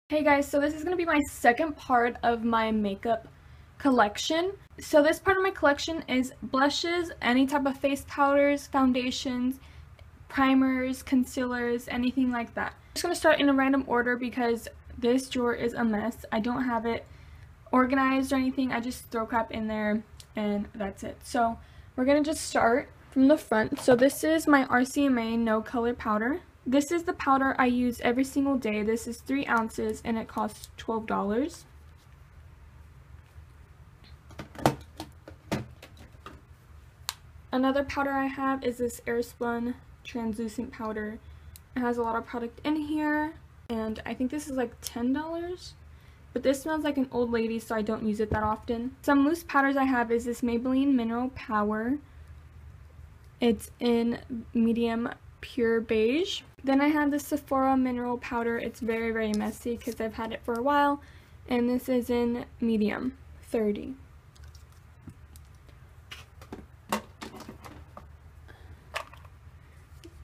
Hey guys, so this is going to be my second part of my makeup collection. So this part of my collection is blushes, any type of face powders, foundations, primers, concealers, anything like that. I'm just going to start in a random order because this drawer is a mess. I don't have it organized or anything. I just throw crap in there and that's it. So we're going to just start from the front. So this is my RCMA No Color Powder. This is the powder I use every single day. This is 3 ounces and it costs $12. Another powder I have is this Airspun translucent powder. It has a lot of product in here and I think this is like $10. But this smells like an old lady, so I don't use it that often. Some loose powders I have is this Maybelline Mineral Power. It's in medium pure beige. Then I have the Sephora mineral powder. It's very messy because I've had it for a while, and this is in medium 30.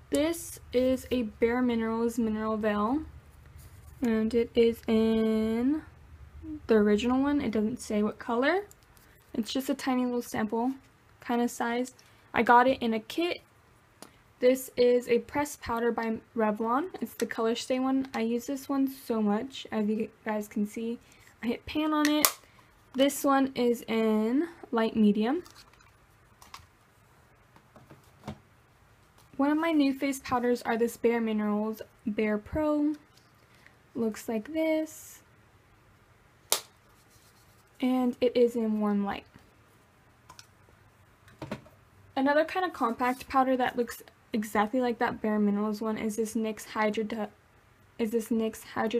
This is a Bare Minerals Mineral Veil, and it is in the original one. It doesn't say what color. It's just a tiny little sample kind of size. I got it in a kit. This is a pressed powder by Revlon. It's the Color Stay one. I use this one so much, as you guys can see. I hit pan on it. This one is in light medium. One of my new face powders are this Bare Minerals Bare Pro. Looks like this. And it is in warm light. Another kind of compact powder that looks exactly like that Bare Minerals one is this NYX Hydra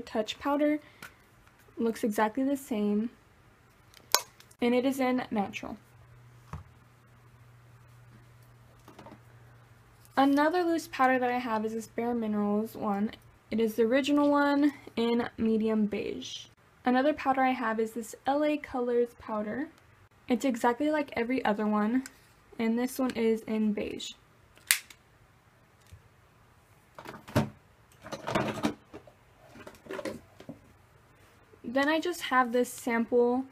Touch powder. Looks exactly the same, and it is in natural. Another loose powder that I have is this Bare Minerals one. It is the original one in medium beige. Another powder I have is this LA Colors powder. It's exactly like every other one, and this one is in beige. Then I just have this sample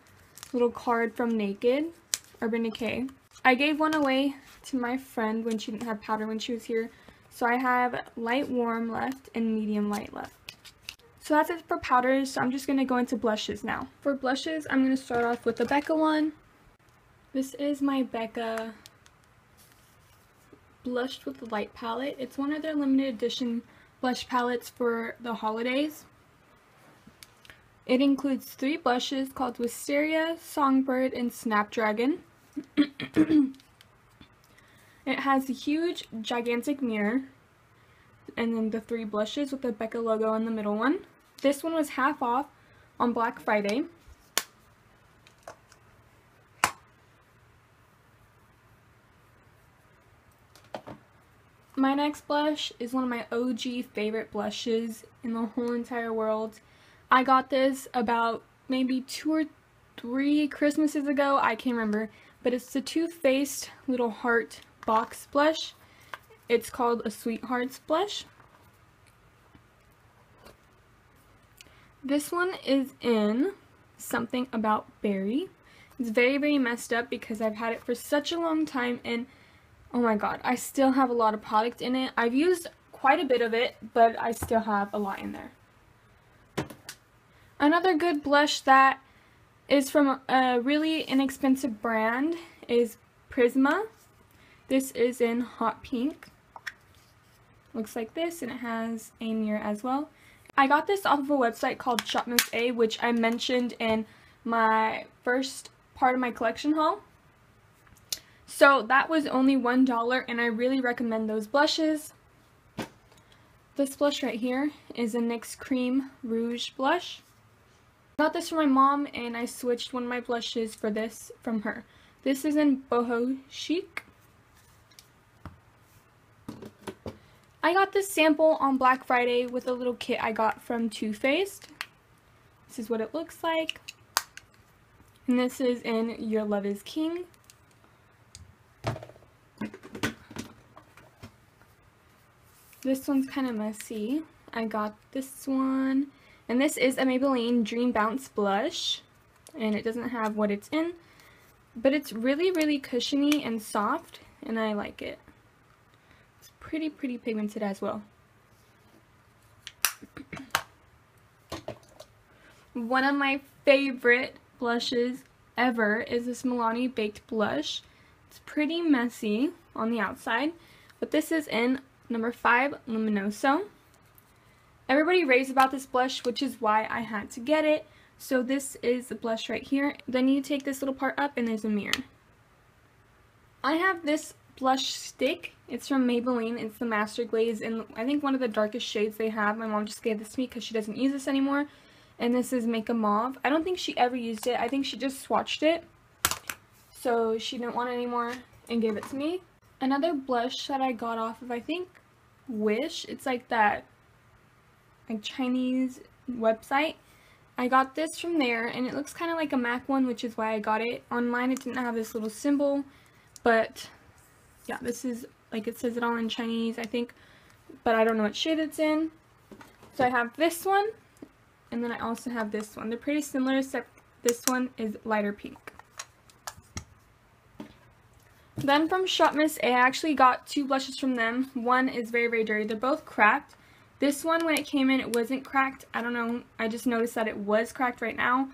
little card from Urban Decay. I gave one away to my friend when she didn't have powder when she was here. So I have light warm left and medium light left. So that's it for powders. So I'm just going to go into blushes now. For blushes, I'm going to start off with the Becca one. This is my Becca Blushed with the Light palette. It's one of their limited edition blush palettes for the holidays. It includes 3 blushes called Wisteria, Songbird, and Snapdragon. It has a huge, gigantic mirror, and then the 3 blushes with the Becca logo on the middle one. This one was half off on Black Friday. My next blush is one of my OG favorite blushes in the whole entire world. I got this about maybe 2 or 3 Christmases ago, I can't remember, but it's the Too Faced little heart box blush. It's called a Sweethearts blush. This one is in Something About Berry. It's very messed up because I've had it for such a long time, and oh my god, I still have a lot of product in it. I've used quite a bit of it, but I still have a lot in there. Another good blush that is from a really inexpensive brand is Prisma. This is in hot pink. Looks like this, and it has a mirror as well. I got this off of a website called Shop Miss A, which I mentioned in my first part of my collection haul. So that was only $1, and I really recommend those blushes. This blush right here is a NYX Cream Rouge blush. I got this from my mom, and I switched one of my blushes for this from her. This is in Boho Chic. I got this sample on Black Friday with a little kit I got from Too Faced. This is what it looks like. And this is in Your Love is King. This one's kind of messy. I got this one, And this is a Maybelline Dream Bounce blush, and it doesn't have what it's in, but it's really cushiony and soft, and I like it. It's pretty pigmented as well. One of my favorite blushes ever is this Milani Baked Blush. It's pretty messy on the outside, but this is in number 5 Luminoso. Everybody raves about this blush, which is why I had to get it. So this is the blush right here. Then you take this little part up and there's a mirror. I have this blush stick. It's from Maybelline. It's the Master Glaze, and I think one of the darkest shades they have. My mom just gave this to me because she doesn't use this anymore. And this is Make a Mauve. I don't think she ever used it. I think she just swatched it. So she didn't want it anymore and gave it to me. Another blush that I got off of, I think, Wish. It's like that Chinese website. I got this from there, and it looks kind of like a MAC one, which is why I got it. Online it didn't have this little symbol, but yeah, this is, like, it says it all in Chinese, I think, but I don't know what shade it's in. So I have this one, and then I also have this one. They're pretty similar, except this one is lighter pink. Then from Shop Miss A, I actually got 2 blushes from them. One is very dirty. They're both cracked. This one, when it came in, it wasn't cracked. I don't know. I just noticed that it was cracked right now.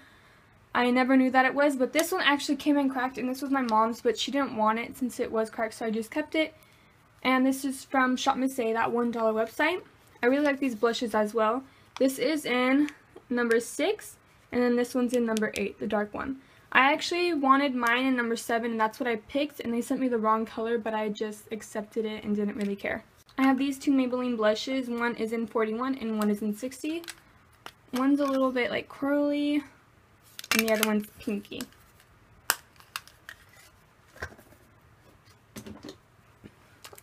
I never knew that it was, but this one actually came in cracked, and this was my mom's, but she didn't want it since it was cracked, so I just kept it. And this is from Shop Miss A, that $1 website. I really like these blushes as well. This is in number 6, and then this one's in number 8, the dark one. I actually wanted mine in number 7, and that's what I picked, and they sent me the wrong color, but I just accepted it and didn't really care. I have these 2 Maybelline blushes. One is in 41 and one is in 60. One's a little bit like corally, and the other one's pinky.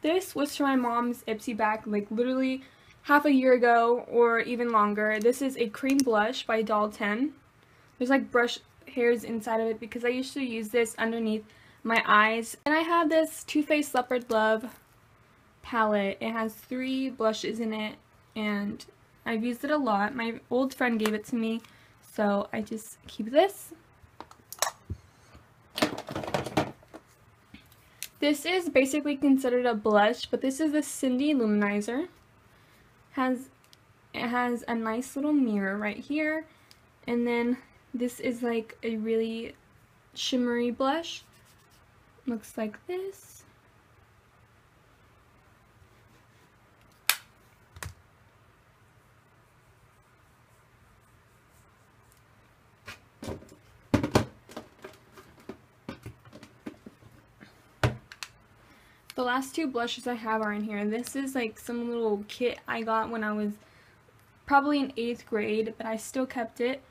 This was from my mom's Ipsy bag, like literally half a year ago or even longer. This is a cream blush by Doll 10. There's like brush hairs inside of it because I used to use this underneath my eyes. And I have this Too Faced Leopard Love palette. It has 3 blushes in it, and I've used it a lot. My old friend gave it to me, so I just keep this. This is basically considered a blush, but this is the Cindy Luminizer. It has a nice little mirror right here, and then this is like a really shimmery blush. Looks like this. The last 2 blushes I have are in here. This is like some little kit I got when I was probably in 8th grade, but I still kept it.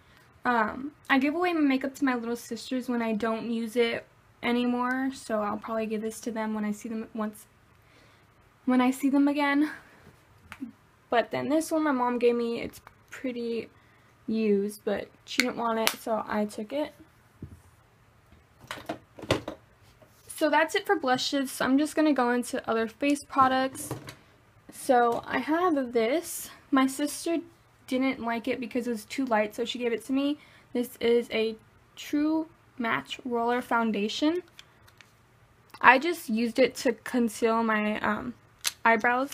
I give away my makeup to my little sisters when I don't use it anymore, so I'll probably give this to them when I see them again. But then this one my mom gave me, it's pretty used, but she didn't want it, so I took it. So that's it for blushes. So I'm just going to go into other face products. So I have this. My sister didn't like it because it was too light, so she gave it to me. This is a True Match Roller Foundation. I just used it to conceal my eyebrows.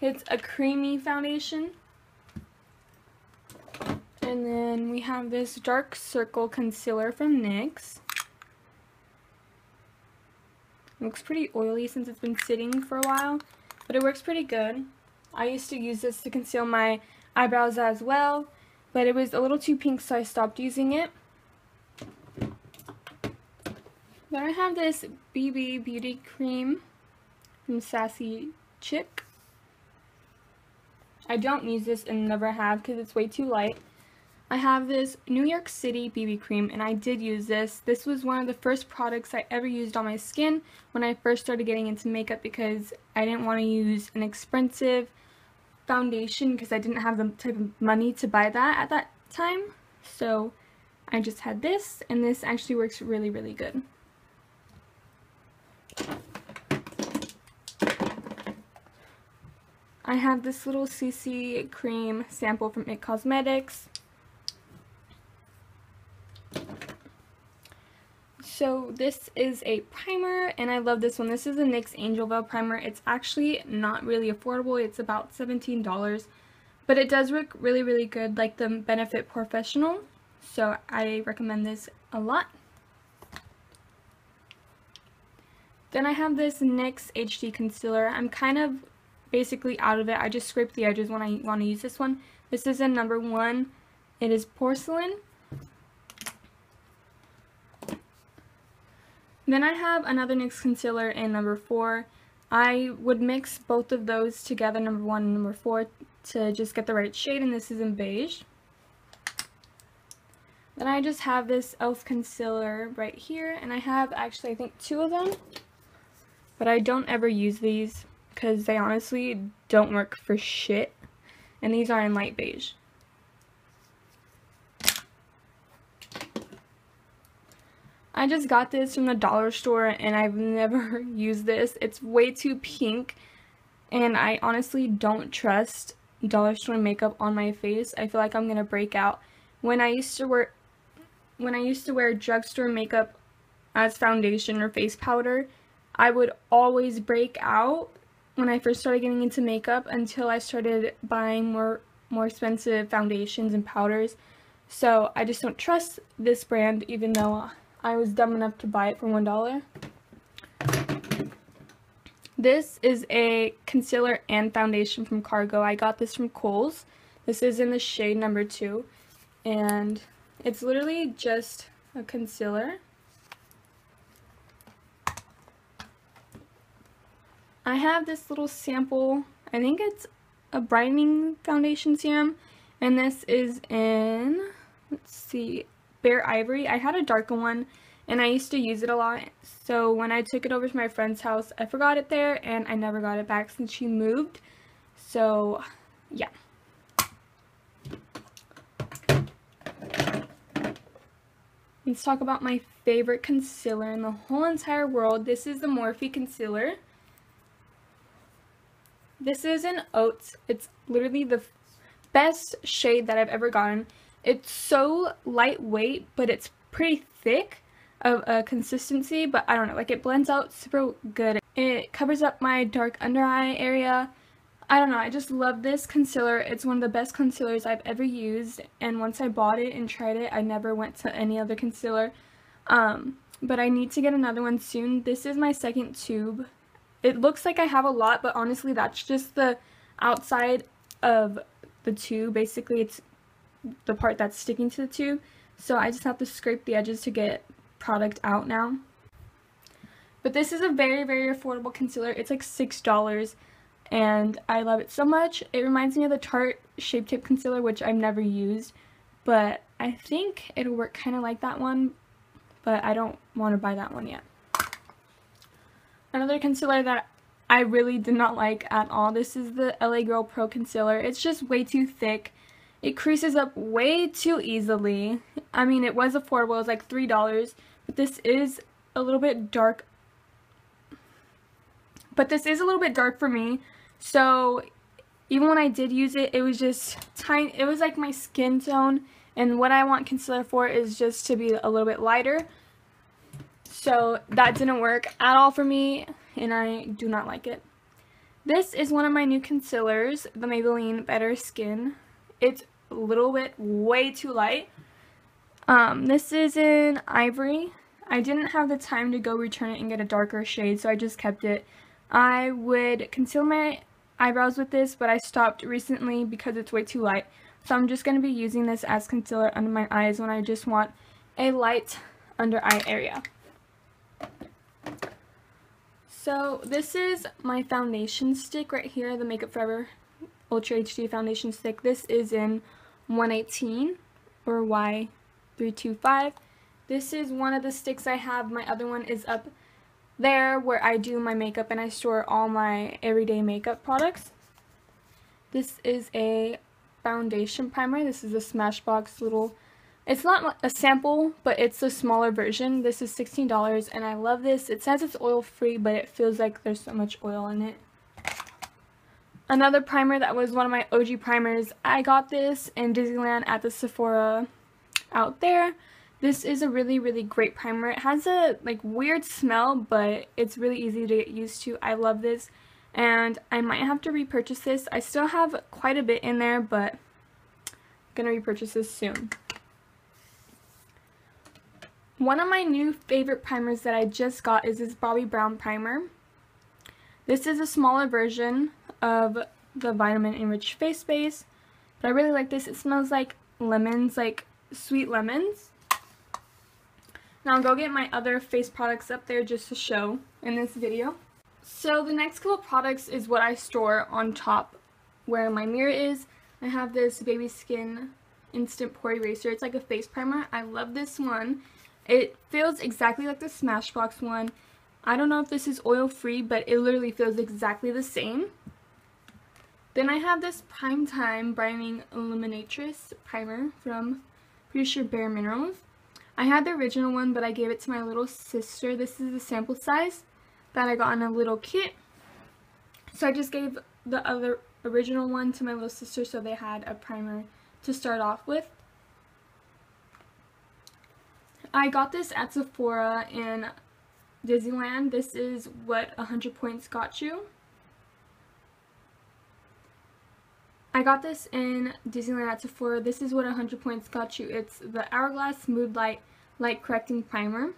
It's a creamy foundation. And then we have this Dark Circle Concealer from NYX. It looks pretty oily since it's been sitting for a while, but it works pretty good. I used to use this to conceal my eyebrows as well, but it was a little too pink, so I stopped using it. Then I have this BB Beauty Cream from Sassy Chick. I don't use this and never have because it's way too light. I have this New York City BB cream, and I did use this. This was one of the first products I ever used on my skin when I first started getting into makeup because I didn't want to use an expensive foundation because I didn't have the type of money to buy that at that time. So I just had this, and this actually works really, really good. I have this little CC cream sample from IT Cosmetics. So this is a primer, and I love this one. This is a NYX Angel Veil primer. It's actually not really affordable. It's about $17, but it does work really, really good, like the Benefit Professional. So I recommend this a lot. Then I have this NYX HD Concealer. I'm kind of basically out of it. I just scrape the edges when I want to use this one. This is in number 1. It is Porcelain. Then I have another NYX concealer in number 4. I would mix both of those together, number 1 and number 4, to just get the right shade, and this is in beige. Then I just have this e.l.f. concealer right here, and I have actually I think 2 of them, but I don't ever use these because they honestly don't work for shit, and these are in light beige. I just got this from the dollar store and I've never used this. It's way too pink and I honestly don't trust dollar store makeup on my face. I feel like I'm gonna break out. When I used to wear drugstore makeup as foundation or face powder, I would always break out when I first started getting into makeup until I started buying more expensive foundations and powders. So I just don't trust this brand, even though I was dumb enough to buy it for $1. This is a concealer and foundation from Cargo. I got this from Kohl's. This is in the shade number 2. And it's literally just a concealer. I have this little sample. I think it's a brightening foundation serum. And this is in, let's see, Bare Ivory. I had a darker one and I used to use it a lot, so when I took it over to my friend's house I forgot it there and I never got it back since she moved. So yeah. Let's talk about my favorite concealer in the whole entire world. This is the Morphe concealer. This is in Oats. It's literally the best shade that I've ever gotten. It's so lightweight, but it's pretty thick of a consistency, but I don't know, like it blends out super good. It covers up my dark under eye area. I don't know, I just love this concealer. It's one of the best concealers I've ever used, and once I bought it and tried it, I never went to any other concealer. But I need to get another one soon. This is my second tube. It looks like I have a lot, but honestly that's just the outside of the tube. Basically it's the part that's sticking to the tube, so I just have to scrape the edges to get product out now. But this is a very, very affordable concealer. It's like $6 and I love it so much. It reminds me of the Tarte Shape Tape concealer, which I've never used, but I think it'll work kind of like that one, but I don't want to buy that one yet. Another concealer that I really did not like at all, this is the LA Girl Pro Concealer. It's just way too thick. It creases up way too easily. I mean, it was affordable. It was like $3, but this is a little bit dark. But this is a little bit dark for me. So even when I did use it, it was just tiny. It was like my skin tone, and what I want concealer for is just to be a little bit lighter. So that didn't work at all for me, and I do not like it. This is one of my new concealers, the Maybelline Better Skin. It's a little bit way too light. This is in Ivory. I didn't have the time to go return it and get a darker shade, so I just kept it. I would conceal my eyebrows with this, but I stopped recently because it's way too light. So I'm just going to be using this as concealer under my eyes when I just want a light under eye area. So this is my foundation stick right here, the Makeup Forever Ultra HD foundation stick. This is in 118 or Y325. This is one of the sticks I have. My other one is up there where I do my makeup and I store all my everyday makeup products. This is a foundation primer. This is a Smashbox little, it's not a sample, but it's a smaller version. This is $16 and I love this. It says it's oil free, but it feels like there's so much oil in it. Another primer that was one of my OG primers, I got this in Disneyland at the Sephora out there. This is a really, really great primer. It has a like weird smell, but it's really easy to get used to. I love this, and I might have to repurchase this. I still have quite a bit in there, but I'm gonna repurchase this soon. One of my new favorite primers that I just got is this Bobbi Brown primer. This is a smaller version of the Vitamin Enriched Face Base, but I really like this. It smells like lemons, like sweet lemons. Now I'll go get my other face products up there just to show in this video. So the next couple products is what I store on top where my mirror is. I have this Baby Skin Instant Pore Eraser. It's like a face primer. I love this one. It feels exactly like the Smashbox one. I don't know if this is oil free, but it literally feels exactly the same. Then I have this Prime Time Brightening Illuminatrix primer from, pretty sure, Bare Minerals. I had the original one, but I gave it to my little sister. This is the sample size that I got in a little kit. So I just gave the other original one to my little sister so they had a primer to start off with. I got this at Sephora in Disneyland. This is what 100 points got you. I got this in Disneyland at Sephora. This is what 100 points got you. It's the Hourglass Smooth Light Correcting Primer.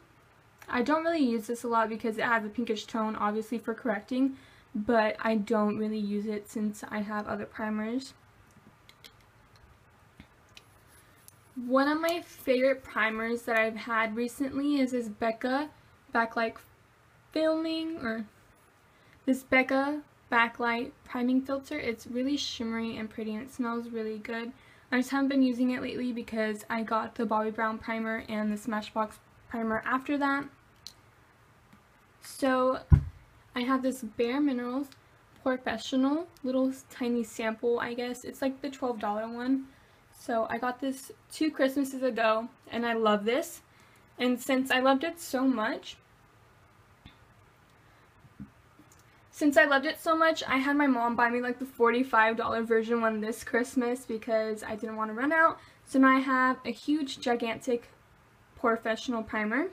I don't really use this a lot because it has a pinkish tone, obviously, for correcting, but I don't really use it since I have other primers. One of my favorite primers that I've had recently is this Becca Backlight Backlight Priming Filter. It's really shimmery and pretty and it smells really good. I just haven't been using it lately because I got the Bobbi Brown primer and the Smashbox primer after that. So I have this Bare Minerals Professional little tiny sample, I guess. It's like the $12 one. So I got this 2 Christmases ago and I love this. And since I loved it so much, I had my mom buy me like the $45 version one this Christmas because I didn't want to run out. So now I have a huge, gigantic Professional primer.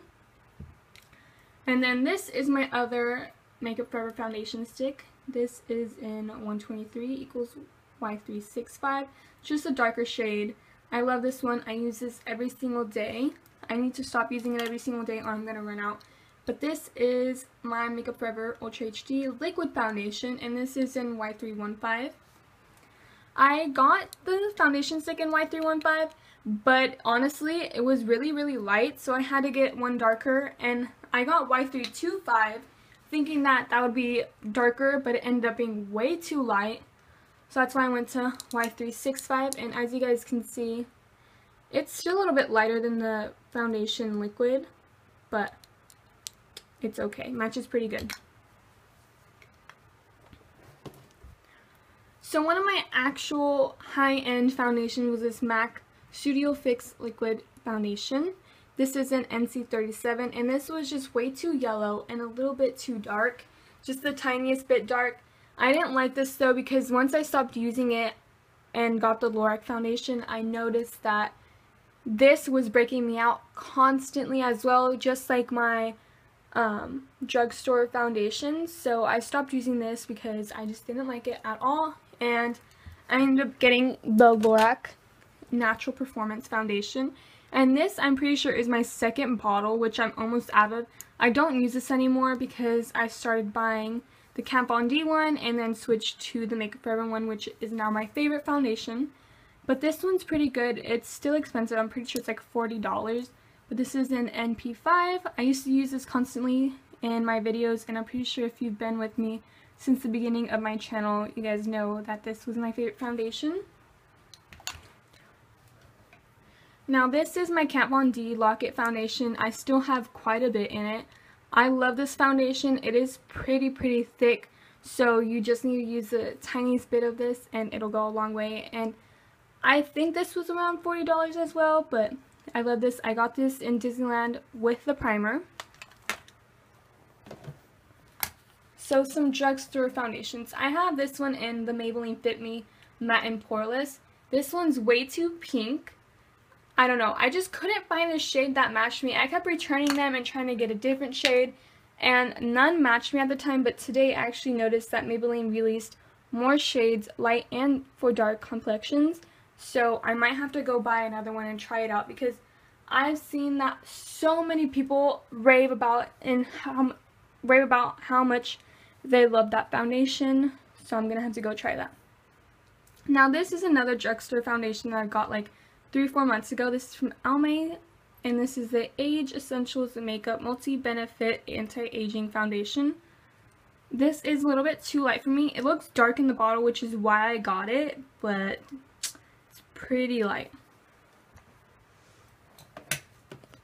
And then this is my other Makeup Forever foundation stick. This is in 123 equals Y365. Just a darker shade. I love this one. I use this every single day. I need to stop using it every single day or I'm going to run out. But this is my Makeup Forever Ultra HD Liquid Foundation, and this is in Y315. I got the foundation stick in Y315, but honestly, it was really, really light, so I had to get one darker, and I got Y325, thinking that that would be darker, but it ended up being way too light. So that's why I went to Y365, and as you guys can see, it's still a little bit lighter than the foundation liquid, but it's okay. Matches pretty good. So one of my actual high-end foundations was this MAC Studio Fix Liquid Foundation. This is an NC37, and this was just way too yellow and a little bit too dark. Just the tiniest bit dark. I didn't like this though because once I stopped using it and got the Lorac foundation, I noticed that this was breaking me out constantly as well, just like my drugstore foundation. So I stopped using this because I just didn't like it at all, and I ended up getting the Lorac Natural Performance Foundation, and this I'm pretty sure is my second bottle, which I'm almost out of. I don't use this anymore because I started buying the Glam.B.Sonia one and then switched to the Makeup Forever one, which is now my favorite foundation. But this one's pretty good. It's still expensive. I'm pretty sure it's like $40. But this is an NP5. I used to use this constantly in my videos, and I'm pretty sure if you've been with me since the beginning of my channel, you guys know that this was my favorite foundation. Now this is my Glam.B.Sonia Lock-It Foundation. I still have quite a bit in it. I love this foundation. It is pretty thick, so you just need to use the tiniest bit of this and it'll go a long way. And I think this was around $40 as well, but I love this. I got this in Disneyland with the primer. So some drugstore foundations. I have this one in the Maybelline Fit Me Matte and Poreless. This one's way too pink. I don't know. I just couldn't find a shade that matched me. I kept returning them and trying to get a different shade, and none matched me at the time, but today I actually noticed that Maybelline released more shades, light and for dark complexions, so I might have to go buy another one and try it out, because I've seen that so many people rave about how much they love that foundation, so I'm gonna have to go try that. Now this is another drugstore foundation that I got like 3-4 months ago. This is from Almay, and this is the Age Essentials Makeup Multi-Benefit Anti-Aging Foundation. This is a little bit too light for me. It looks dark in the bottle, which is why I got it, but it's pretty light.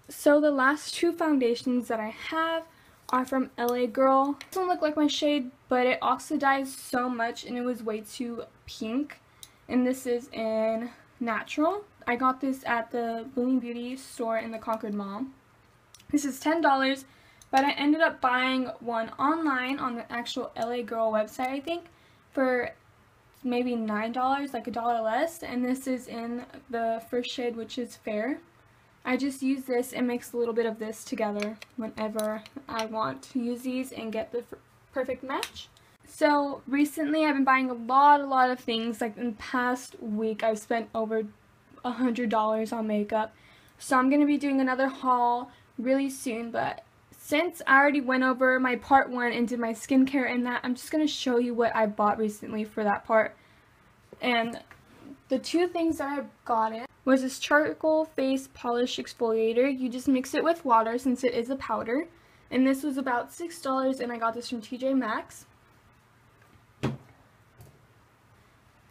So the last two foundations that I have are from LA Girl. This doesn't look like my shade, but it oxidized so much and it was way too pink. And this is in Natural. I got this at the Blooming Beauty store in the Concord Mall. This is $10, but I ended up buying one online on the actual LA Girl website, I think, for maybe $9, like $1 less. And this is in the first shade, which is Fair. I just use this and mix a little bit of this together whenever I want to use these and get the perfect match. So recently I've been buying a lot of things. Like in the past week I've spent over $100 on makeup. So I'm going to be doing another haul really soon, but since I already went over my part 1 and did my skincare and that, I'm just going to show you what I bought recently for that part. And the two things that I got in was this charcoal face polish exfoliator. You just mix it with water since it is a powder. And this was about $6 and I got this from TJ Maxx.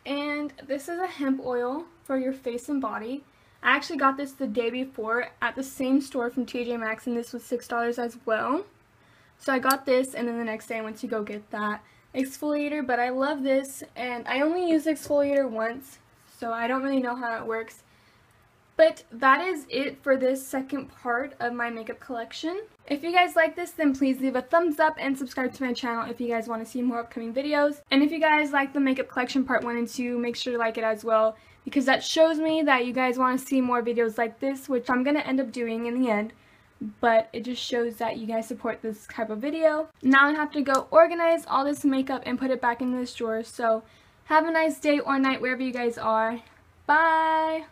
And this is a hemp oil for your face and body. I actually got this the day before at the same store from TJ Maxx, and this was $6 as well. So I got this, and then the next day I went to go get that exfoliator, but I love this, and I only used exfoliator once, so I don't really know how it works. But that is it for this second part of my makeup collection. If you guys like this, then please leave a thumbs up and subscribe to my channel if you guys want to see more upcoming videos. And if you guys like the makeup collection part 1 and 2, make sure to like it as well, because that shows me that you guys want to see more videos like this, which I'm going to end up doing in the end. But it just shows that you guys support this type of video. Now I have to go organize all this makeup and put it back in this drawer. So have a nice day or night wherever you guys are. Bye!